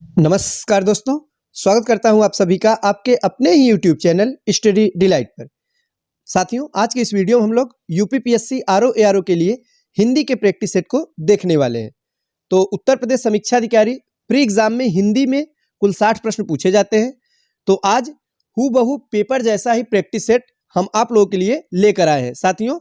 नमस्कार दोस्तों, स्वागत करता हूं आप सभी का आपके अपने ही यूट्यूब चैनल स्टडी डिलाइट पर। साथियों, आज के इस वीडियो में हम लोग यूपीपीएससी आरओ एआरओ के लिए हिंदी के प्रैक्टिस सेट को देखने वाले हैं। तो उत्तर प्रदेश समीक्षा अधिकारी प्री एग्जाम में हिंदी में कुल 60 प्रश्न पूछे जाते हैं। तो आज हूबहू पेपर जैसा ही प्रैक्टिस सेट हम आप लोगों के लिए लेकर आए हैं। साथियों,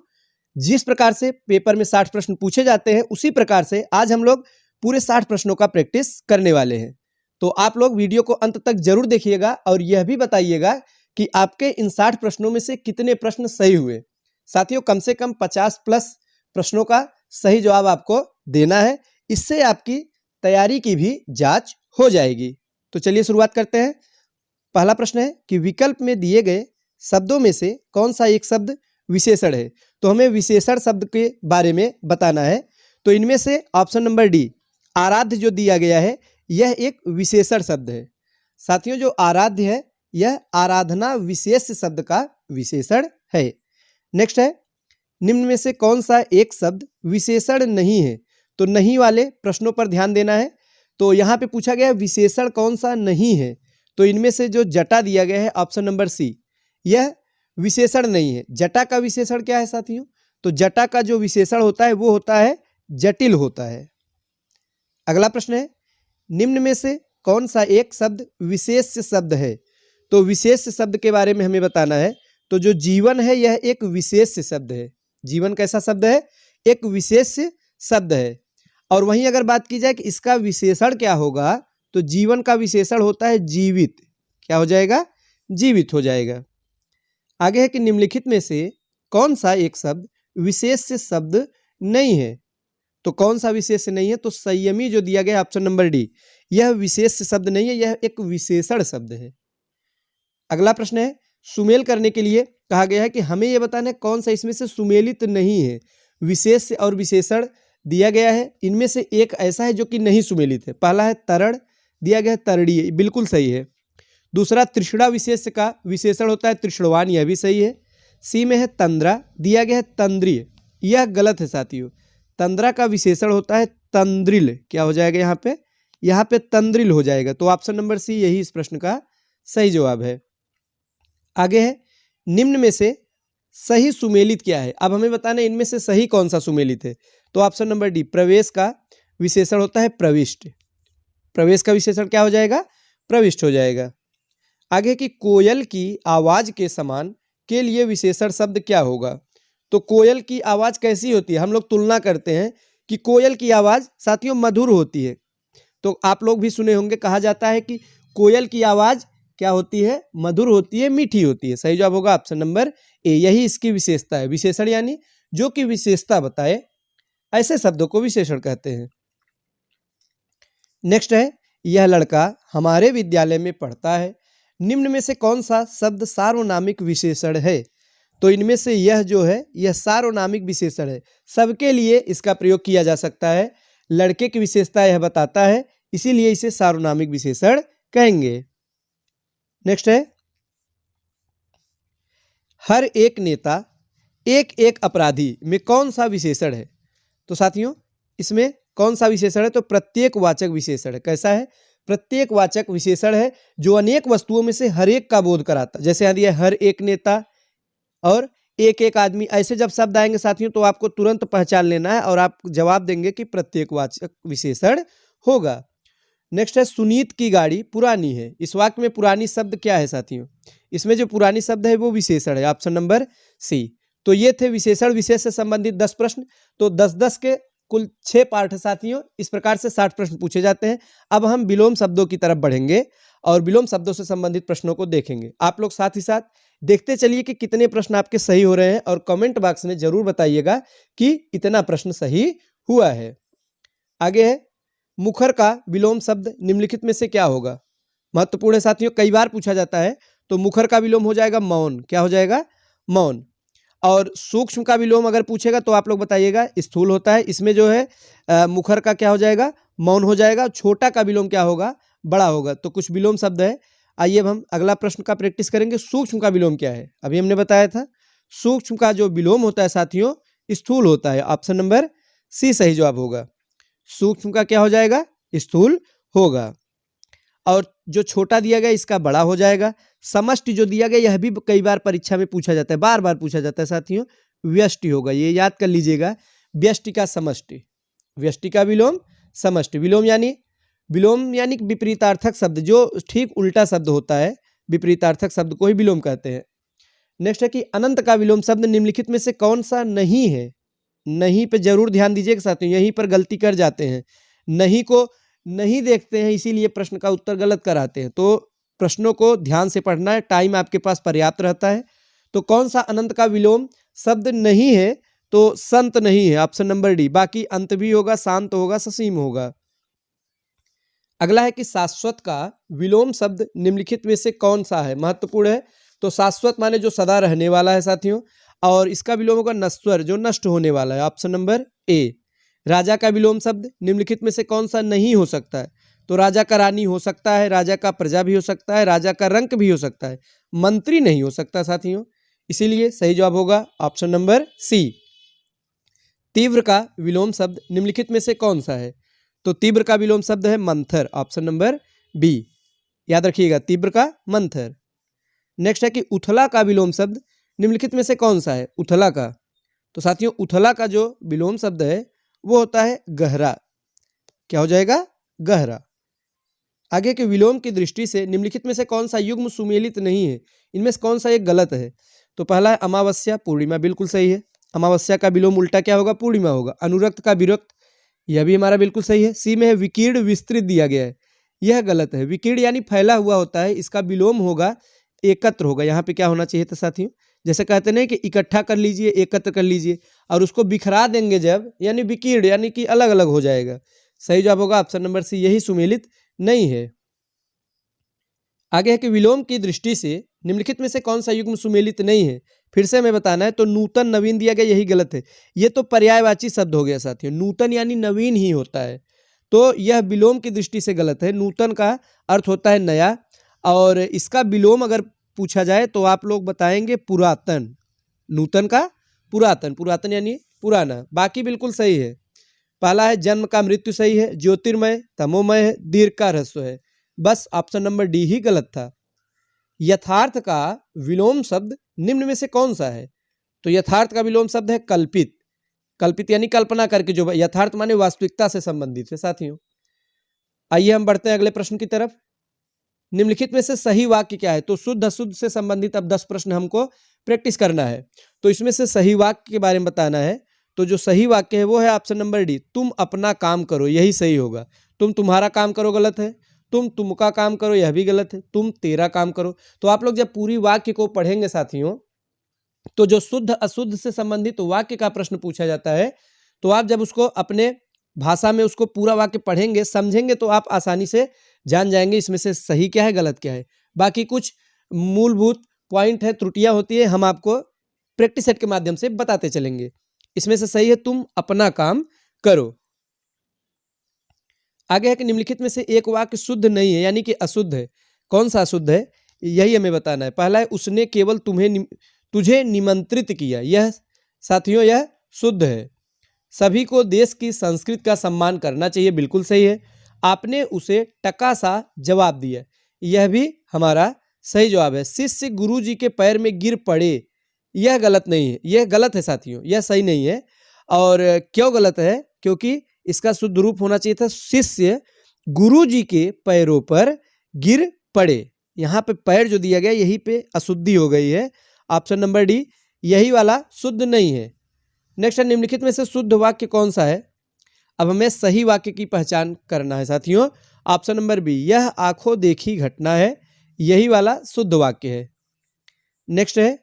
जिस प्रकार से पेपर में 60 प्रश्न पूछे जाते हैं उसी प्रकार से आज हम लोग पूरे 60 प्रश्नों का प्रैक्टिस करने वाले हैं। तो आप लोग वीडियो को अंत तक जरूर देखिएगा और यह भी बताइएगा कि आपके इन 60 प्रश्नों में से कितने प्रश्न सही हुए। साथियों, कम से कम 50 प्लस प्रश्नों का सही जवाब आपको देना है, इससे आपकी तैयारी की भी जांच हो जाएगी। तो चलिए शुरुआत करते हैं। पहला प्रश्न है कि विकल्प में दिए गए शब्दों में से कौन सा एक शब्द विशेषण है। तो हमें विशेषण शब्द के बारे में बताना है। तो इनमें से ऑप्शन नंबर डी आराध्य जो दिया गया है यह एक विशेषण शब्द है। साथियों, जो आराध्य है यह आराधना विशेष शब्द का विशेषण है। नेक्स्ट है, निम्न में से कौन सा एक शब्द विशेषण नहीं है। तो नहीं वाले प्रश्नों पर ध्यान देना है। तो यहाँ पे पूछा गया विशेषण कौन सा नहीं है। तो इनमें से जो जटा दिया गया है ऑप्शन नंबर सी, यह विशेषण नहीं है। जटा का विशेषण क्या है साथियों? तो जटा का जो विशेषण होता है वो होता है जटिल होता है। अगला प्रश्न है, निम्न में से कौन सा एक शब्द विशेष शब्द है। तो विशेष शब्द के बारे में हमें बताना है। तो जो जीवन है यह एक विशेष शब्द है। जीवन कैसा शब्द है? एक विशेष शब्द है। और वहीं अगर बात की जाए कि इसका विशेषण क्या होगा, तो जीवन का विशेषण होता है जीवित। क्या हो जाएगा? जीवित हो जाएगा। आगे है कि निम्नलिखित में से कौन सा एक शब्द विशेष शब्द नहीं है। तो कौन सा विशेष नहीं है? तो संयमी जो दिया गया ऑप्शन नंबर डी, यह विशेष शब्द नहीं है, यह एक विशेषण शब्द है। अगला प्रश्न है, सुमेल करने के लिए कहा गया है कि हमें यह बताना है कौन सा इसमें से सुमेलित नहीं है। विशेष और विशेषण दिया गया है, इनमें से एक ऐसा है जो कि नहीं सुमेलित है। पहला है तरण, दिया गया है तरणीय, बिल्कुल सही है। दूसरा तृष्णा विशेष का विशेषण होता है तृष्णवान, यह भी सही है। सी में है तंद्रा, दिया गया है तंद्रीय, यह गलत है साथियों। तंद्रा का विशेषण होता है तंद्रिल। क्या हो जाएगा यहाँ पे? यहाँ पे तंद्रिल हो जाएगा। तो ऑप्शन नंबर सी यही इस प्रश्न का सही जवाब है। आगे है, निम्न में से सही सुमेलित क्या है। अब हमें बताना है इनमें से सही कौन सा सुमेलित है। तो ऑप्शन नंबर डी, प्रवेश का विशेषण होता है प्रविष्ट। प्रवेश का विशेषण क्या हो जाएगा? प्रविष्ट हो जाएगा। आगे कि कोयल की आवाज के समान के लिए विशेषण शब्द क्या होगा। तो कोयल की आवाज कैसी होती है? हम लोग तुलना करते हैं कि कोयल की आवाज साथियों मधुर होती है। तो आप लोग भी सुने होंगे, कहा जाता है कि कोयल की आवाज क्या होती है? मधुर होती है, मीठी होती है। सही जवाब होगा ऑप्शन नंबर ए, यही इसकी विशेषता है। विशेषण यानी जो कि विशेषता बताए, ऐसे शब्दों को विशेषण कहते हैं। नेक्स्ट है, यह लड़का हमारे विद्यालय में पढ़ता है। निम्न में से कौन सा शब्द सार्वनामिक विशेषण है। तो इनमें से यह जो है यह सार्वनामिक विशेषण है, सबके लिए इसका प्रयोग किया जा सकता है। लड़के की विशेषता यह बताता है, इसीलिए इसे सार्वनामिक विशेषण कहेंगे। नेक्स्ट है, हर एक नेता एक एक अपराधी में कौन सा विशेषण है। तो साथियों, इसमें कौन सा विशेषण है? तो प्रत्येक वाचक विशेषण है। कैसा है? प्रत्येक वाचक विशेषण है जो अनेक वस्तुओं में से हर एक का बोध कराता। जैसे यहाँ दिया हर एक नेता और एक एक आदमी, ऐसे जब शब्द आएंगे साथियों तो आपको तुरंत पहचान लेना है और आप जवाब देंगे कि प्रत्येक वाचक विशेषण होगा। नेक्स्ट है, सुनीत की गाड़ी पुरानी है। इस वाक्य में पुरानी शब्द क्या है साथियों? इसमें जो पुरानी शब्द है वो विशेषण है, ऑप्शन नंबर सी। तो ये थे विशेषण विशेष से संबंधित 10 प्रश्न। तो 10-10 के कुल 6 पार्ट है साथियों। इस प्रकार से 60 प्रश्न पूछे जाते हैं। अब हम विलोम शब्दों की तरफ बढ़ेंगे और विलोम शब्दों से संबंधित प्रश्नों को देखेंगे। आप लोग साथ ही साथ देखते चलिए कि कितने प्रश्न आपके सही हो रहे हैं और कमेंट बॉक्स में जरूर बताइएगा कि इतना प्रश्न सही हुआ है। आगे है, मुखर का विलोम शब्द निम्नलिखित में से क्या होगा। महत्वपूर्ण है साथियों, कई बार पूछा जाता है। तो मुखर का विलोम हो जाएगा मौन। क्या हो जाएगा? मौन। और सूक्ष्म का विलोम अगर पूछेगा तो आप लोग बताइएगा स्थूल होता है। इसमें जो है मुखर का क्या हो जाएगा? मौन हो जाएगा। छोटा का विलोम क्या होगा? बड़ा होगा। तो कुछ विलोम शब्द है। आइए अब हम अगला प्रश्न का प्रैक्टिस करेंगे। सूक्ष्म का विलोम क्या है? अभी हमने बताया था। सूक्ष्म का जो विलोम होता है साथियों स्थूल होता है। ऑप्शन नंबर सी सही जवाब होगा। सूक्ष्म का क्या हो जाएगा? स्थूल होगा। और जो छोटा दिया गया इसका बड़ा हो जाएगा। समष्टि जो दिया गया यह भी कई बार परीक्षा में पूछा जाता है, बार बार पूछा जाता है साथियों, व्यष्टि होगा, ये याद कर लीजिएगा। व्यष्टि का समष्टि, व्यष्टि का विलोम समष्टि। विलोम यानी विपरीतार्थक शब्द, जो ठीक उल्टा शब्द होता है, विपरीतार्थक शब्द को ही विलोम कहते हैं। नेक्स्ट है कि अनंत का विलोम शब्द निम्नलिखित में से कौन सा नहीं है। नहीं पे जरूर ध्यान दीजिएगा साथियों, यहीं पर गलती कर जाते हैं, नहीं को नहीं देखते हैं, इसीलिए प्रश्न का उत्तर गलत कराते हैं। तो प्रश्नों को ध्यान से पढ़ना है, टाइम आपके पास पर्याप्त रहता है। तो कौन सा अनंत का विलोम शब्द नहीं है, तो संत नहीं है, ऑप्शन नंबर डी। बाकी अंत भी होगा, शांत होगा, ससीम होगा। अगला है कि शाश्वत का विलोम शब्द निम्नलिखित में से कौन सा है, महत्वपूर्ण है। तो शाश्वत माने जो सदा रहने वाला है साथियों, और इसका विलोम होगा नश्वर, जो नष्ट होने वाला है, ऑप्शन नंबर ए। राजा का विलोम शब्द निम्नलिखित में से कौन सा नहीं हो सकता है। तो राजा का रानी हो सकता है, राजा का प्रजा भी हो सकता है, राजा का रंक भी हो सकता है, मंत्री नहीं हो सकता साथियों। इसीलिए सही जवाब होगा ऑप्शन नंबर सी। तीव्र का विलोम शब्द निम्नलिखित में से कौन सा है। तो तीव्र का विलोम शब्द है मंथर, ऑप्शन नंबर बी। याद रखिएगा, तीव्र का मंथर। नेक्स्ट है कि उथला का विलोम शब्द निम्नलिखित में से कौन सा है। उथला का, तो साथियों उथला का जो विलोम शब्द है वो होता है गहरा। क्या हो जाएगा, गहरा। आगे के विलोम की दृष्टि से निम्नलिखित में से कौन सा युग्म सुमेलित नहीं है, इनमें से कौन सा एक गलत है। तो पहला है अमावस्या, पूर्णिमा, बिल्कुल सही है। अमावस्या का विलोम उल्टा क्या होगा, पूर्णिमा होगा। अनुरक्त का विरक्त, यह भी हमारा बिल्कुल सही है। सी में है विकीर्ण, विस्तृत दिया गया है, यह गलत है। विकीर्ण यानी फैला हुआ होता है, इसका विलोम होगा एकत्र होगा। यहाँ पे क्या होना चाहिए था साथियों, जैसे कहते नहीं कि इकट्ठा कर लीजिए, एकत्र कर लीजिए, और उसको बिखरा देंगे जब, यानी विकीर्ण यानी कि अलग अलग हो जाएगा। सही जवाब होगा ऑप्शन नंबर सी, यही सुमेलित नहीं है। आगे है कि विलोम की दृष्टि से निम्नलिखित में से कौन सा युग्म सुमेलित नहीं है। फिर से हमें बताना है, तो नूतन नवीन दिया गया, यही गलत है। ये तो पर्यायवाची शब्द हो गया साथियों, नूतन यानी नवीन ही होता है, तो यह विलोम की दृष्टि से गलत है। नूतन का अर्थ होता है नया, और इसका विलोम अगर पूछा जाए तो आप लोग बताएंगे पुरातन। नूतन का पुरातन, पुरातन यानी पुराना। बाकी बिल्कुल सही है। पहला है जन्म का मृत्यु सही है, ज्योतिर्मय तमोमय है, दीर्घ का ह्रस्व है, बस ऑप्शन नंबर डी ही गलत था। यथार्थ का विलोम शब्द निम्न में से कौन सा है। तो यथार्थ का विलोम शब्द है कल्पित। कल्पित यानी कल्पना करके, जो यथार्थ माने वास्तविकता से संबंधित है साथियों। आइए हम बढ़ते हैं अगले प्रश्न की तरफ। निम्नलिखित में से सही वाक्य क्या है। तो शुद्ध अशुद्ध से संबंधित अब 10 प्रश्न हमको प्रैक्टिस करना है, तो इसमें से सही वाक्य के बारे में बताना है। तो जो सही वाक्य है वो है ऑप्शन नंबर डी, तुम अपना काम करो, यही सही होगा। तुम तुम्हारा काम करो गलत है, तुम तुमका काम करो यह भी गलत है, तुम तेरा काम करो। तो आप लोग जब पूरी वाक्य को पढ़ेंगे साथियों, तो जो शुद्ध अशुद्ध से संबंधित वाक्य का प्रश्न पूछा जाता है, तो आप जब उसको अपने भाषा में उसको पूरा वाक्य पढ़ेंगे, समझेंगे, तो आप आसानी से जान जाएंगे इसमें से सही क्या है, गलत क्या है। बाकी कुछ मूलभूत पॉइंट है, त्रुटियां होती है, हम आपको प्रैक्टिस सेट के माध्यम से बताते चलेंगे। इसमें से सही है तुम अपना काम करो। आगे है कि निम्नलिखित में से एक वाक्य शुद्ध नहीं है, यानी कि अशुद्ध है। कौन सा अशुद्ध है, यही हमें बताना है। पहला है उसने केवल तुझे निमंत्रित किया, यह साथियों यह शुद्ध है। सभी को देश की संस्कृति का सम्मान करना चाहिए, बिल्कुल सही है। आपने उसे टका सा जवाब दिया, यह भी हमारा सही जवाब है। शिष्य गुरु जी के पैर में गिर पड़े, यह गलत नहीं है, यह गलत है साथियों, यह सही नहीं है। और क्यों गलत है, क्योंकि इसका शुद्ध रूप होना चाहिए था शिष्य गुरु जी के पैरों पर गिर पड़े। यहाँ पे पैर जो दिया गया यहीं पे अशुद्धि हो गई है, ऑप्शन नंबर डी यही वाला शुद्ध नहीं है। नेक्स्ट है निम्नलिखित में से शुद्ध वाक्य कौन सा है। अब हमें सही वाक्य की पहचान करना है साथियों, ऑप्शन नंबर बी, यह आंखों देखी घटना है, यही वाला शुद्ध वाक्य है। नेक्स्ट है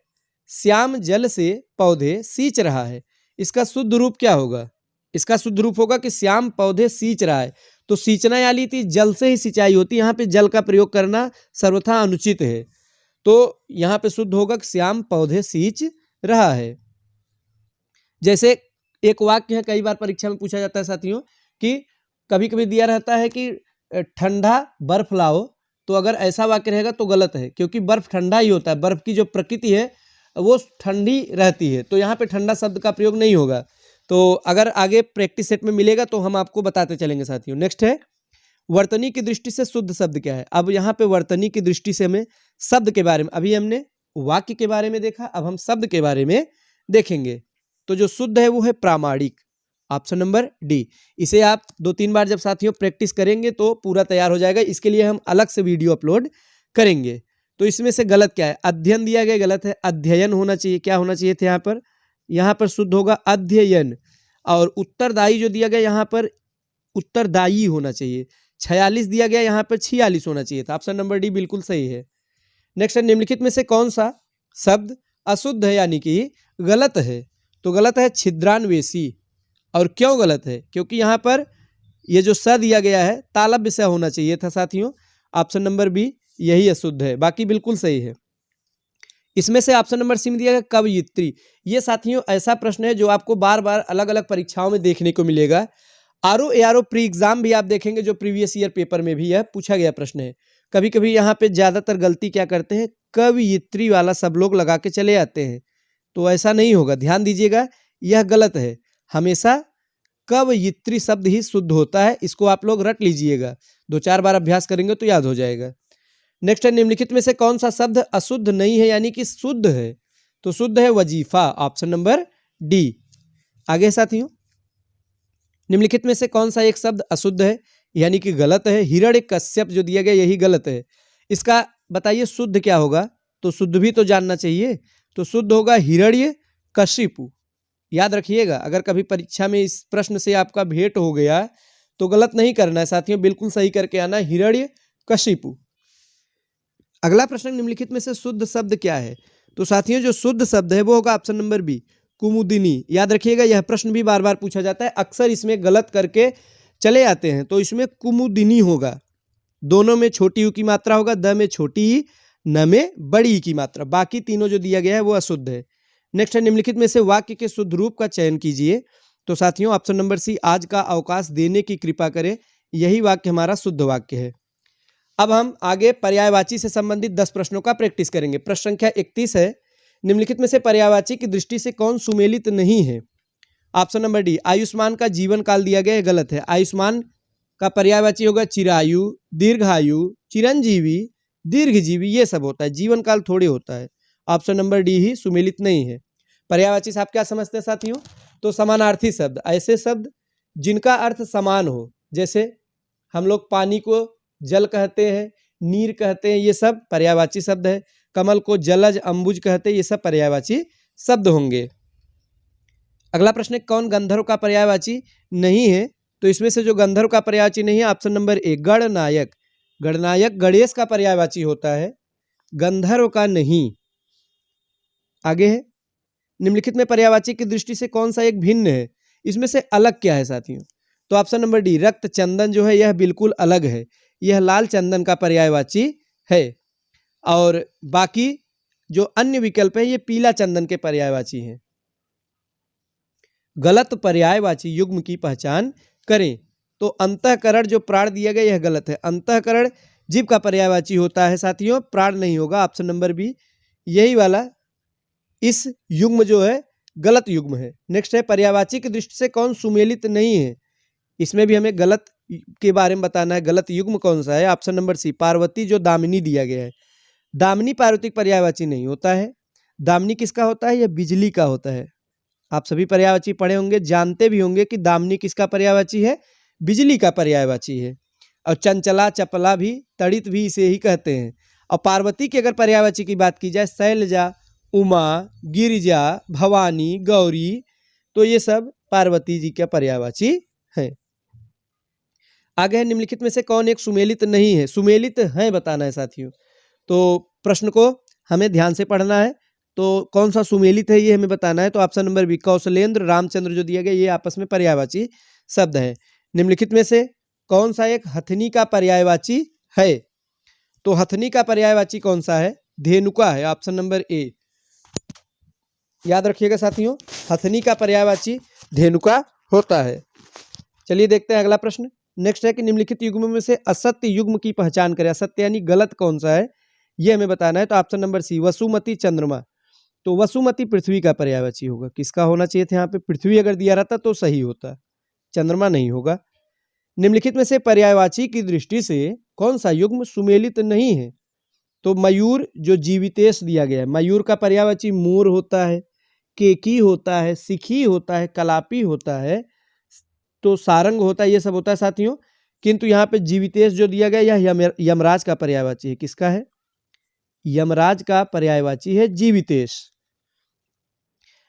श्याम जल से पौधे सींच रहा है, इसका शुद्ध रूप क्या होगा। इसका शुद्ध रूप होगा कि श्याम पौधे सींच रहा है। तो सींचना वाली थी, जल से ही सिंचाई होती है, यहाँ पे जल का प्रयोग करना सर्वथा अनुचित है। तो यहाँ पे शुद्ध होगा कि श्याम पौधे सींच रहा है। जैसे एक वाक्य है, कई बार परीक्षा में पूछा जाता है साथियों, कि कभी कभी दिया रहता है कि ठंडा बर्फ लाओ, तो अगर ऐसा वाक्य रहेगा तो गलत है, क्योंकि बर्फ ठंडा ही होता है, बर्फ की जो प्रकृति है वो ठंडी रहती है, तो यहाँ पे ठंडा शब्द का प्रयोग नहीं होगा। तो अगर आगे प्रैक्टिस सेट में मिलेगा तो हम आपको बताते चलेंगे साथियों। नेक्स्ट है वर्तनी की दृष्टि से शुद्ध शब्द क्या है। अब यहाँ पे वर्तनी की दृष्टि से हमें शब्द के बारे में, अभी हमने वाक्य के बारे में देखा, अब हम शब्द के बारे में देखेंगे। तो जो शुद्ध है वो है प्रामाणिक, ऑप्शन नंबर डी। इसे आप 2-3 बार जब साथियों प्रैक्टिस करेंगे तो पूरा तैयार हो जाएगा। इसके लिए हम अलग से वीडियो अपलोड करेंगे। तो इसमें से गलत क्या है, अध्ययन दिया गया, गलत है। अध्ययन होना चाहिए, क्या होना चाहिए थे यहाँ पर शुद्ध होगा अध्ययन। और उत्तरदायी जो दिया गया यहाँ पर उत्तरदायी होना चाहिए। 46 दिया गया, यहाँ पर 46 होना चाहिए था। ऑप्शन नंबर डी बिल्कुल सही है। नेक्स्ट है, निम्नलिखित में से कौन सा शब्द अशुद्ध है यानी कि गलत है। तो गलत है छिद्रान्वेषी। और क्यों गलत है, क्योंकि यहाँ पर ये जो स दिया गया है तालव्य से होना चाहिए था साथियों। ऑप्शन नंबर बी यही अशुद्ध है, बाकी बिल्कुल सही है। इसमें से ऑप्शन नंबर सी में दिया गया कवयित्री। ये साथियों ऐसा प्रश्न है जो आपको बार बार अलग अलग परीक्षाओं में देखने को मिलेगा। आरओ एआरओ प्री एग्जाम भी आप देखेंगे जो प्रीवियस ईयर पेपर में भी यह पूछा गया प्रश्न है। कभी कभी यहाँ पे ज्यादातर गलती क्या करते हैं, कवयित्री वाला सब लोग लगा के चले आते हैं। तो ऐसा नहीं होगा, ध्यान दीजिएगा, यह गलत है। हमेशा कवयित्री शब्द ही शुद्ध होता है, इसको आप लोग रट लीजिएगा। 2-4 बार अभ्यास करेंगे तो याद हो जाएगा। नेक्स्ट है, निम्नलिखित में से कौन सा शब्द अशुद्ध नहीं है यानी कि शुद्ध है। तो शुद्ध है वजीफा, ऑप्शन नंबर डी। आगे साथियों, निम्नलिखित में से कौन सा एक शब्द अशुद्ध है यानी कि गलत है। हिरण्यकश्यप जो दिया गया यही गलत है। इसका बताइए शुद्ध क्या होगा, तो शुद्ध भी तो जानना चाहिए। तो शुद्ध होगा हिरण्यकशिपु। याद रखिएगा, अगर कभी परीक्षा में इस प्रश्न से आपका भेंट हो गया तो गलत नहीं करना है साथियों, बिल्कुल सही करके आना, हिरण्यकशिपु। अगला प्रश्न, निम्नलिखित में से शुद्ध शब्द क्या है। तो साथियों जो शुद्ध शब्द है वो होगा ऑप्शन नंबर बी कुमुदिनी। याद रखिएगा, यह प्रश्न भी बार बार पूछा जाता है, अक्सर इसमें गलत करके चले आते हैं। तो इसमें कुमुदिनी होगा, दोनों में छोटी यू की मात्रा होगा, द में छोटी ई, न में बड़ी ई की मात्रा। बाकी तीनों जो दिया गया है वो अशुद्ध है। नेक्स्ट है, निम्नलिखित में से वाक्य के शुद्ध रूप का चयन कीजिए। तो साथियों ऑप्शन नंबर सी, आज का अवकाश देने की कृपा करें, यही वाक्य हमारा शुद्ध वाक्य है। अब हम आगे पर्यायवाची से संबंधित 10 प्रश्नों का प्रैक्टिस करेंगे। प्रश्न संख्या 31 है, निम्नलिखित में से पर्यायवाची की दृष्टि से कौन सुमेलित नहीं है। ऑप्शन नंबर डी, आयुष्मान का जीवन काल दिया गया है, गलत है। आयुष्मान का पर्यायवाची होगा चिरायु, दीर्घायु, चिरंजीवी, दीर्घजीवी, ये सब होता है, जीवन काल थोड़ी होता है। ऑप्शन नंबर डी ही सुमेलित नहीं है। पर्यायवाची से आप क्या समझते हैं साथियों, तो समानार्थी शब्द, ऐसे शब्द जिनका अर्थ समान हो। जैसे हम लोग पानी को जल कहते हैं, नीर कहते हैं, ये सब पर्यायवाची शब्द है। कमल को जलज अंबुज कहते हैं, ये सब पर्यायवाची शब्द होंगे। अगला प्रश्न, कौन गंधर्व का पर्यायवाची नहीं है। तो इसमें से जो गंधर्व का पर्यायवाची नहीं है, option number A Gananayak. Gananayak Ganesh का पर्यायवाची होता है, गंधर्व का नहीं। आगे है, निम्नलिखित में पर्यायवाची की दृष्टि से कौन सा एक भिन्न है। इसमें से अलग क्या है साथियों, तो ऑप्शन नंबर डी रक्त चंदन जो है यह बिल्कुल अलग है, यह लाल चंदन का पर्यायवाची है। और बाकी जो अन्य विकल्प है ये पीला चंदन के पर्यायवाची हैं। गलत पर्यायवाची युग्म की पहचान करें। तो अंतःकरण जो प्राण दिया गया यह गलत है। अंतःकरण जीव का पर्यायवाची होता है साथियों, प्राण नहीं होगा। ऑप्शन नंबर बी यही वाला इस युग्म जो है गलत युग्म है। नेक्स्ट है, पर्यायवाची की दृष्टि से कौन सुमेलित नहीं है। इसमें भी हमें गलत के बारे में बताना है, गलत युग्म कौन सा है। ऑप्शन नंबर सी पार्वती जो दामिनी दिया गया है, दामिनी पार्वती पर्यायवाची नहीं होता है। दामिनी किसका होता है, यह बिजली का होता है। आप सभी पर्यायवाची पढ़े होंगे, जानते भी होंगे कि दामिनी किसका पर्यायवाची है, बिजली का पर्यायवाची है। और चंचला चपला भी, तड़ित भी इसे ही कहते हैं। और पार्वती की अगर पर्यायवाची की बात की जाए, शैलजा, उमा, गिरिजा, भवानी, गौरी, तो ये सब पार्वती जी का पर्यायवाची है। आगे है, निम्नलिखित में से कौन एक सुमेलित नहीं है। सुमेलित है बताना है साथियों, तो प्रश्न को हमें ध्यान से पढ़ना है। तो कौन सा सुमेलित है ये हमें बताना है। तो option number B Kaushalendra, Ramchandra जो दिया गया ये आपस में पर्यायवाची शब्द है। निम्नलिखित में से कौन सा एक हथनी का पर्यायवाची है। तो हथनी का पर्यायवाची कौन सा है, धेनुका है। ऑप्शन नंबर ए, याद रखिएगा साथियों, हथनी का पर्यायवाची धेनुका होता है। चलिए देखते हैं अगला प्रश्न। नेक्स्ट है कि निम्नलिखित युग्म में से असत्य युग्म की पहचान करें। असत्य यानी गलत कौन सा है ये हमें बताना है। तो ऑप्शन नंबर सी वसुमती चंद्रमा। तो वसुमती पृथ्वी का पर्यायवाची होगा। किसका होना चाहिए था यहाँ पे, पृथ्वी अगर दिया रहता तो सही होता, चंद्रमा नहीं होगा। निम्नलिखित में से पर्यायवाची की दृष्टि से कौन सा युग्म सुमेलित नहीं है? तो मयूर जो जीवितेश दिया गया है, मयूर का पर्यायवाची मोर होता है, केकी होता है, सिखी होता है, कलापी होता है, तो सारंग होता है, ये सब होता है साथियों। किंतु यहाँ पे जीवितेश जो दिया गया यह यमराज का पर्यायवाची है। किसका है? यमराज का पर्यायवाची है जीवितेश।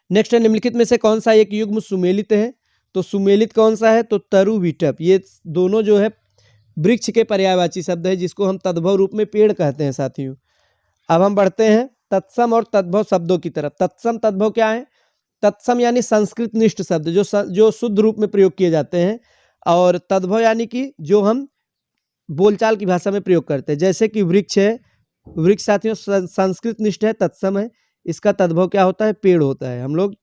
नेक्स्ट है, निम्नलिखित में से कौन सा एक युग्म सुमेलित है? तो सुमेलित कौन सा है? तो तरु विटप, ये दोनों जो है वृक्ष के पर्यायवाची शब्द है, जिसको हम तद्भव रूप में पेड़ कहते हैं साथियों। अब हम बढ़ते हैं तत्सम और तद्भव शब्दों की तरफ। तत्सम तद्भव क्या है? तत्सम यानी संस्कृत निष्ठ शब्द जो शुद्ध रूप में प्रयोग किए जाते हैं, और तद्भव यानी कि जो हम बोलचाल की भाषा में प्रयोग करते हैं। जैसे कि वृक्ष है, वृक्ष साथियों संस्कृत निष्ठ है, तत्सम है। इसका तद्भव क्या होता है? पेड़ होता है। हम लोग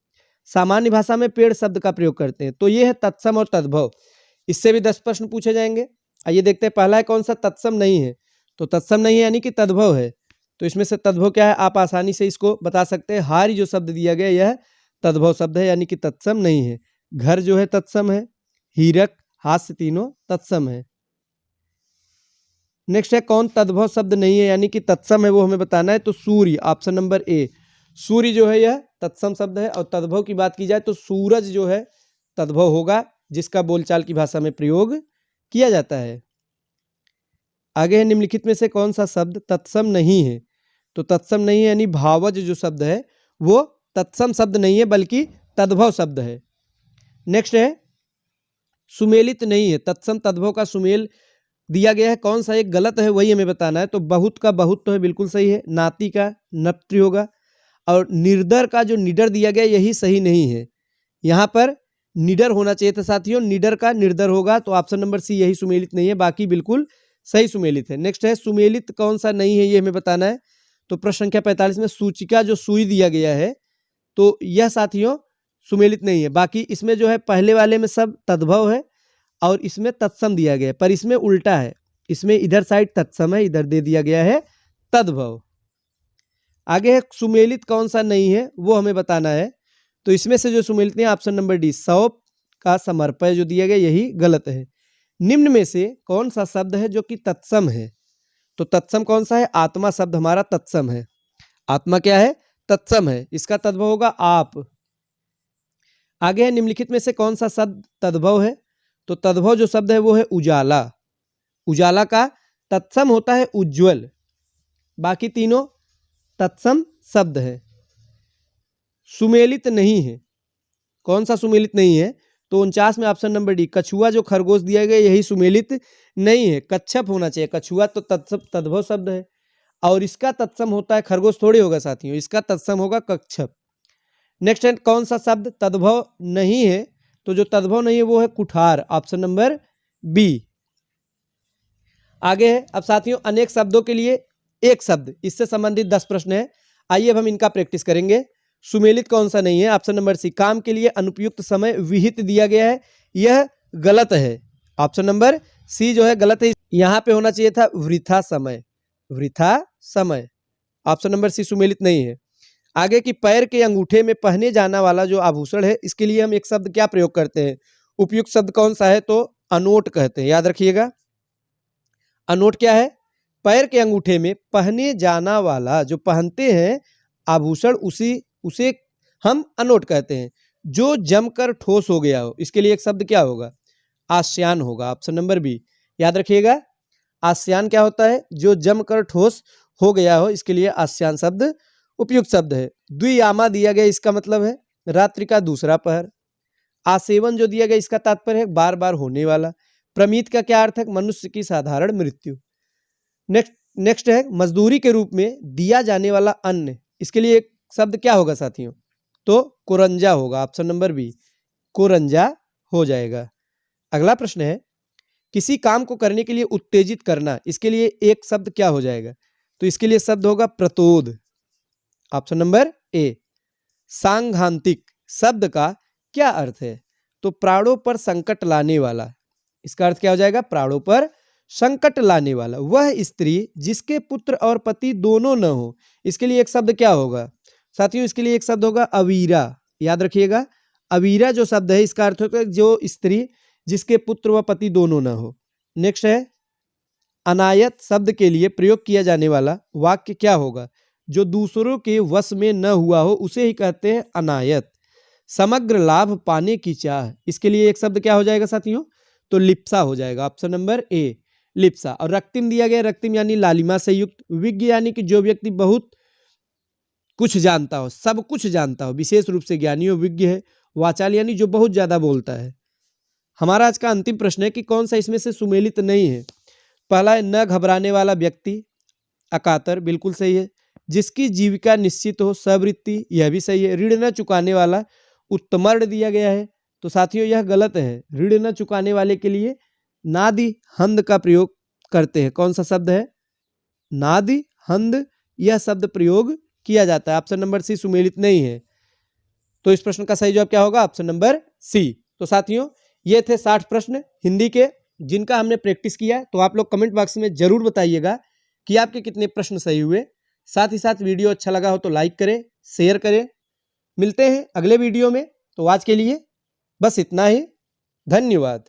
सामान्य भाषा में पेड़ शब्द का प्रयोग करते हैं। तो ये है तत्सम और तद्भव। इससे भी 10 प्रश्न पूछे जाएंगे। आइए देखते हैं, पहला है कौन सा तत्सम नहीं है? तो तत्सम नहीं है यानी कि तद्भव है। तो इसमें से तद्भव क्या है? आप आसानी से इसको बता सकते हैं। हारी जो शब्द दिया गया यह तद्भव शब्द है, यानी कि तत्सम नहीं है। घर जो है तत्सम है, हीरक, हास्य तीनों तत्सम है। नेक्स्ट है कौन तद्भव शब्द नहीं है यानी कि तत्सम है, वो हमें बताना है। तो सूर्य, ऑप्शन नंबर ए, सूर्य जो है यह तत्सम शब्द है। और तद्भव की बात की जाए तो सूरज जो है तद्भव होगा, जिसका बोलचाल की भाषा में प्रयोग किया जाता है। आगे है, निम्नलिखित में से कौन सा शब्द तत्सम नहीं है? तो तत्सम नहीं है यानी भावज जो शब्द है वो तत्सम शब्द नहीं है, बल्कि तद्भव शब्द है। नेक्स्ट है, सुमेलित नहीं है। तत्सम तद्भव का सुमेल दिया गया है, कौन सा एक गलत है वही हमें बताना है। तो बहुत का बहुत तो है, बिल्कुल सही है। नाती का नप्त्री होगा। और निर्दर का जो निडर दिया गया यही सही नहीं है। यहाँ पर निडर होना चाहिए था साथियों, निडर का निर्दर होगा। तो ऑप्शन नंबर सी यही सुमेलित नहीं है, बाकी बिल्कुल सही सुमेलित है। नेक्स्ट है, सुमेलित कौन सा नहीं है ये हमें बताना है। तो प्रश्न संख्या 45 में सूचिका जो सुई दिया गया है, तो यह साथियों सुमेलित नहीं है। बाकी इसमें जो है पहले वाले में सब तद्भव है और इसमें तत्सम दिया गया है, पर इसमें उल्टा है। इसमें इधर साइड तत्सम है, इधर दे दिया गया है तद्भव। आगे है, सुमेलित कौन सा नहीं है वो हमें बताना है। तो इसमें से जो सुमेलित नहीं है, ऑप्शन नंबर डी, सौंप का समर्पय जो दिया गया यही गलत है। निम्न में से कौन सा शब्द है जो कि तत्सम है? तो तत्सम कौन सा है? आत्मा शब्द हमारा तत्सम है। आत्मा क्या है? तत्सम है। इसका तद्भव होगा आप। आगे है, निम्नलिखित में से कौन सा शब्द तद्भव है? तो तद्भव जो शब्द है वो है उजाला। उजाला का तत्सम होता है उज्ज्वल। बाकी तीनों तत्सम शब्द है। सुमेलित नहीं है, कौन सा सुमेलित नहीं है? तो 49 में ऑप्शन नंबर डी, कछुआ जो खरगोश दिया गया यही सुमेलित नहीं है। कच्छप होना चाहिए। कछुआ तो तद्भव शब्द है और इसका तत्सम होता है, खरगोश थोड़ी होगा साथियों, इसका तत्सम होगा कच्छप। नेक्स्ट है, कौन सा शब्द तद्भव नहीं है? तो जो तद्भव नहीं है वो है कुठार, ऑप्शन नंबर बी। आगे है, अब साथियों अनेक शब्दों के लिए एक शब्द, इससे संबंधित 10 प्रश्न है। आइए अब हम इनका प्रैक्टिस करेंगे। सुमेलित कौन सा नहीं है? ऑप्शन नंबर सी, काम के लिए अनुपयुक्त समय विहित दिया गया है, यह गलत है। ऑप्शन नंबर सी जो है गलत है। यहाँ पे होना चाहिए था वृथा समय, वृथा समय। ऑप्शन नंबर सी सुमेलित नहीं है। आगे की पैर के अंगूठे में पहने जाना वाला जो आभूषण है, इसके लिए हम एक शब्द क्या प्रयोग करते हैं? उपयुक्त शब्द कौन सा है? तो अनोट कहते हैं, याद रखिएगा। अनोट क्या है? पैर के अंगूठे में पहने जाना वाला जो पहनते हैं आभूषण, उसे हम अनोट कहते हैं। जो जमकर ठोस हो गया हो, इसके लिए एक शब्द क्या होगा? आस्यान होगा, ऑप्शन नंबर बी। याद रखिएगा, आस्यान क्या होता है? जो जमकर ठोस हो गया हो, इसके लिए आस्यान शब्द उपयुक्त शब्द है। द्वियामा दिया गया, इसका मतलब है रात्रि का दूसरा पहर। आसेवन जो दिया गया, इसका तात्पर्य है बार बार होने वाला। प्रमित का क्या अर्थ है? मनुष्य की साधारण मृत्यु। नेक्स्ट है, मजदूरी के रूप में दिया जाने वाला अन्न, इसके लिए एक शब्द क्या होगा साथियों? तो कोरंजा होगा, ऑप्शन नंबर बी, कोरंजा हो जाएगा। अगला प्रश्न है, किसी काम को करने के लिए उत्तेजित करना, इसके लिए एक शब्द क्या हो जाएगा? तो इसके लिए शब्द होगा प्रतोद, ऑप्शन नंबर ए। सांघांतिक शब्द का क्या अर्थ है? तो प्राणों पर संकट लाने वाला, इसका अर्थ क्या हो जाएगा? प्राणों पर संकट लाने वाला। वह स्त्री जिसके पुत्र और पति दोनों न हो, इसके लिए एक शब्द क्या होगा साथियों? इसके लिए एक शब्द होगा अवीरा। याद रखिएगा, अवीरा जो शब्द है इसका अर्थ होता है जो स्त्री जिसके पुत्र व पति दोनों न हो। नेक्स्ट है अनायत शब्द के लिए प्रयोग किया जाने वाला वाक्य क्या होगा? जो दूसरों के वश में न हुआ हो उसे ही कहते हैं अनायत। समग्र लाभ पाने की चाह, इसके लिए एक शब्द क्या हो जाएगा साथियों? तो लिप्सा हो जाएगा। Option number A Lipsa. और रक्तिम दिया गया, रक्तिम यानी लालिमा से युक्त। विज्ञ यानी कि जो व्यक्ति बहुत कुछ जानता हो, सब कुछ जानता हो, विशेष रूप से ज्ञानी हो, विज्ञ है। वाचाल यानी जो बहुत ज्यादा बोलता है। हमारा आज का अंतिम प्रश्न है कि कौन सा इसमें से सुमेलित नहीं है? पहला है न घबराने वाला व्यक्ति, अकातर, बिल्कुल सही है। जिसकी जीविका निश्चित हो, सवृत्ति, यह भी सही है। ऋण न चुकाने वाला, उत्तमर्ण दिया गया है, तो साथियों यह गलत है। ऋण न चुकाने वाले के लिए नादि हंद का प्रयोग करते हैं। कौन सा शब्द है? नादि हंद, यह शब्द प्रयोग किया जाता है। ऑप्शन नंबर सी सुमेलित नहीं है। तो इस प्रश्न का सही जवाब क्या होगा? Option number C. तो साथियों ये थे 60 प्रश्न हिंदी के जिनका हमने प्रैक्टिस किया। तो आप लोग कमेंट बॉक्स में जरूर बताइएगा कि आपके कितने प्रश्न सही हुए। साथ ही साथ वीडियो अच्छा लगा हो तो लाइक करें, शेयर करें। मिलते हैं अगले वीडियो में। तो आज के लिए बस इतना ही। धन्यवाद।